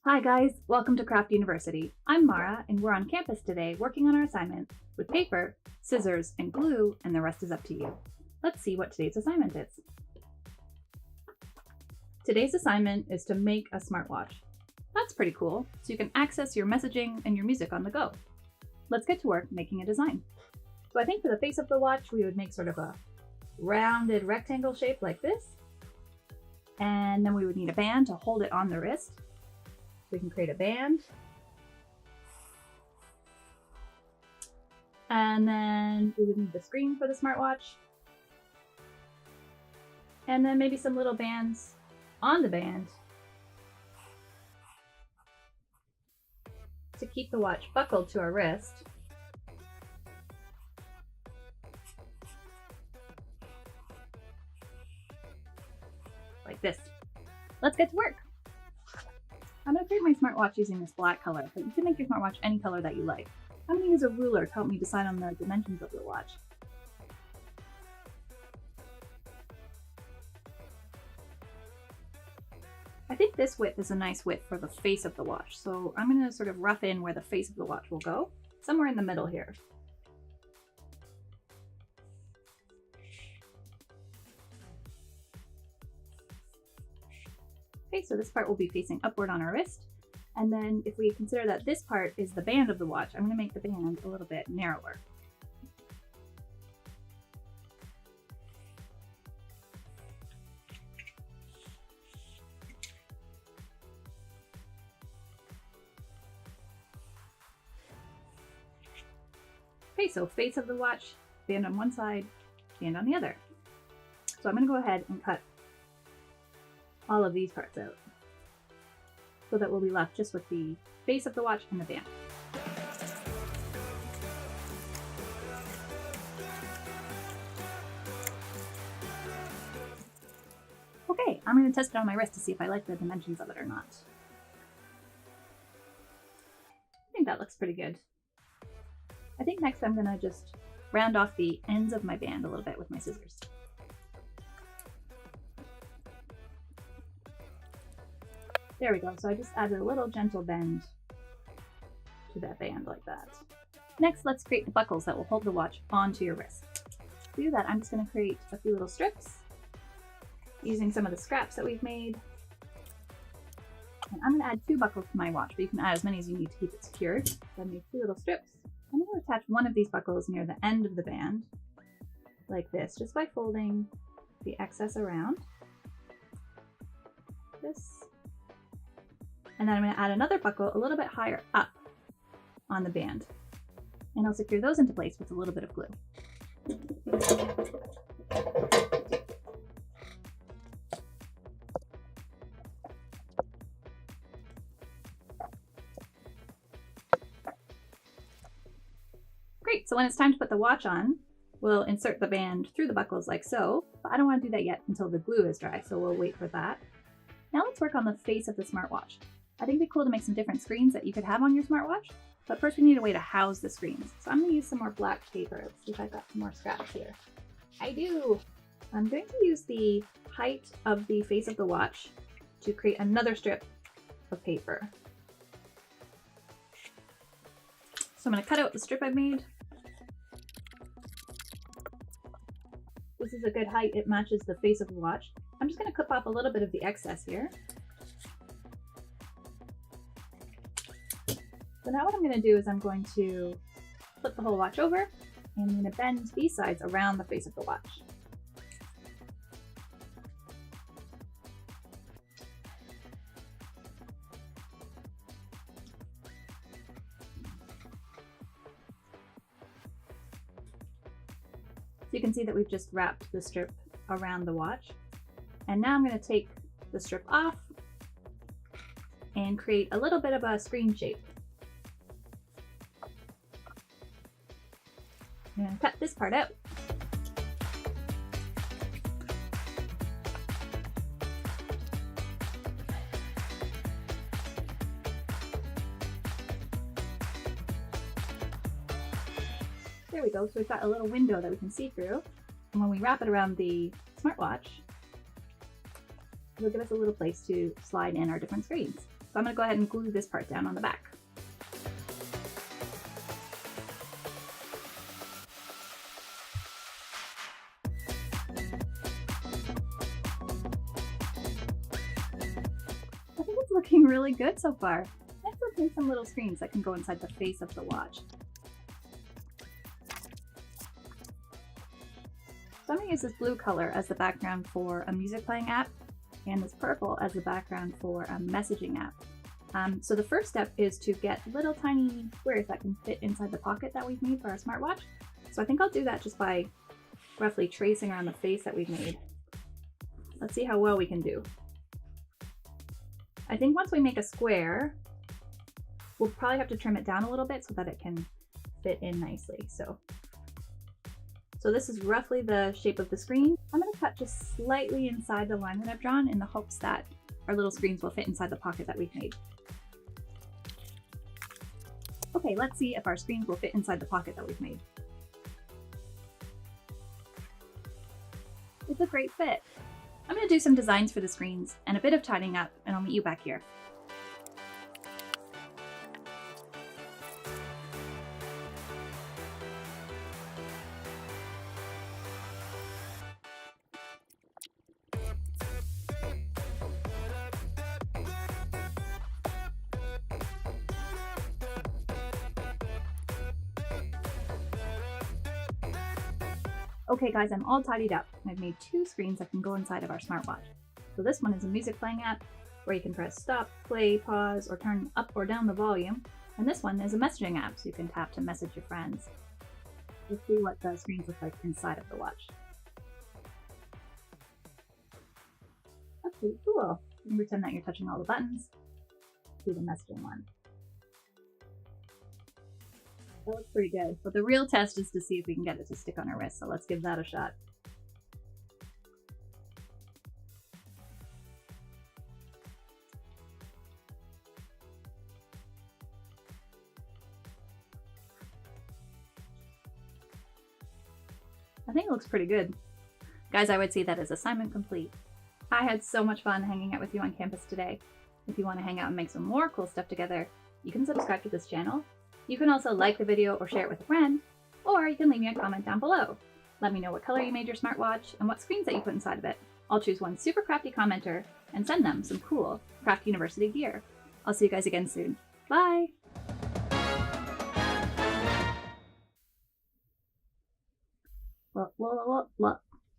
Hi guys, welcome to Craft University. I'm Mara and we're on campus today working on our assignment with paper, scissors, and glue, and the rest is up to you. Let's see what today's assignment is. Today's assignment is to make a smartwatch. That's pretty cool, so you can access your messaging and your music on the go. Let's get to work making a design. So I think for the face of the watch, we would make sort of a rounded rectangle shape like this. And then we would need a band to hold it on the wrist. We can create a band. And then we would need the screen for the smartwatch. And then maybe some little bands on the band to keep the watch buckled to our wrist. Like this. Let's get to work. I'm going to create my smartwatch using this black color, but you can make your smartwatch any color that you like. I'm going to use a ruler to help me decide on the dimensions of the watch. I think this width is a nice width for the face of the watch, so I'm going to sort of rough in where the face of the watch will go, somewhere in the middle here. Okay, so this part will be facing upward on our wrist. And then if we consider that this part is the band of the watch, I'm going to make the band a little bit narrower. Okay, so face of the watch, band on one side, band on the other. So I'm going to go ahead and cut all of these parts out so that we'll be left just with the face of the watch and the band. Okay, I'm going to test it on my wrist to see if I like the dimensions of it or not. I think that looks pretty good. I think next I'm going to just round off the ends of my band a little bit with my scissors. There we go, so I just added a little gentle bend to that band like that. Next, let's create the buckles that will hold the watch onto your wrist. To do that, I'm just going to create a few little strips using some of the scraps that we've made. And I'm going to add 2 buckles to my watch, but you can add as many as you need to keep it secured. So I made 2 little strips. I'm going to attach one of these buckles near the end of the band, like this, just by folding the excess around. This. And then I'm going to add another buckle a little bit higher up on the band. And I'll secure those into place with a little bit of glue. Great, so when it's time to put the watch on, we'll insert the band through the buckles like so, but I don't want to do that yet until the glue is dry, so we'll wait for that. Now let's work on the face of the smartwatch. I think it'd be cool to make some different screens that you could have on your smartwatch, but first we need a way to house the screens. So I'm going to use some more black paper. Let's see if I've got some more scraps here. I do! I'm going to use the height of the face of the watch to create another strip of paper. So I'm going to cut out the strip I've made. This is a good height, it matches the face of the watch. I'm just going to clip off a little bit of the excess here. So now what I'm going to do is I'm going to flip the whole watch over and I'm going to bend these sides around the face of the watch. So you can see that we've just wrapped the strip around the watch. And now I'm going to take the strip off and create a little bit of a screen shape. I'm going to cut this part out. There we go, so we've got a little window that we can see through. And when we wrap it around the smartwatch, it'll give us a little place to slide in our different screens. So I'm going to go ahead and glue this part down on the back. I think it's looking really good so far. Next, let's make some little screens that can go inside the face of the watch. So I'm going to use this blue color as the background for a music playing app, and this purple as the background for a messaging app. So the first step is to get little tiny squares that can fit inside the pocket that we've made for our smartwatch. So I think I'll do that just by roughly tracing around the face that we've made. Let's see how well we can do. I think once we make a square, we'll probably have to trim it down a little bit so that it can fit in nicely. So this is roughly the shape of the screen. I'm going to cut just slightly inside the line that I've drawn in the hopes that our little screens will fit inside the pocket that we've made. Okay, let's see if our screens will fit inside the pocket that we've made. It's a great fit. I'm going to do some designs for the screens and a bit of tidying up, and I'll meet you back here. Okay guys, I'm all tidied up. I've made 2 screens that can go inside of our smartwatch. So this one is a music playing app where you can press stop, play, pause, or turn up or down the volume. And this one is a messaging app, so you can tap to message your friends. Let's see what the screens look like inside of the watch. That's pretty cool. You can pretend that you're touching all the buttons. Do the messaging one. That looks pretty good, but the real test is to see if we can get it to stick on our wrist, so let's give that a shot. I think it looks pretty good. Guys, I would say that is assignment complete. I had so much fun hanging out with you on campus today. If you want to hang out and make some more cool stuff together, you can subscribe to this channel. You can also like the video or share it with a friend, or you can leave me a comment down below. Let me know what color you made your smartwatch and what screens that you put inside of it. I'll choose one super crafty commenter and send them some cool Craft University gear. I'll see you guys again soon. Bye! Blah, blah, blah, blah.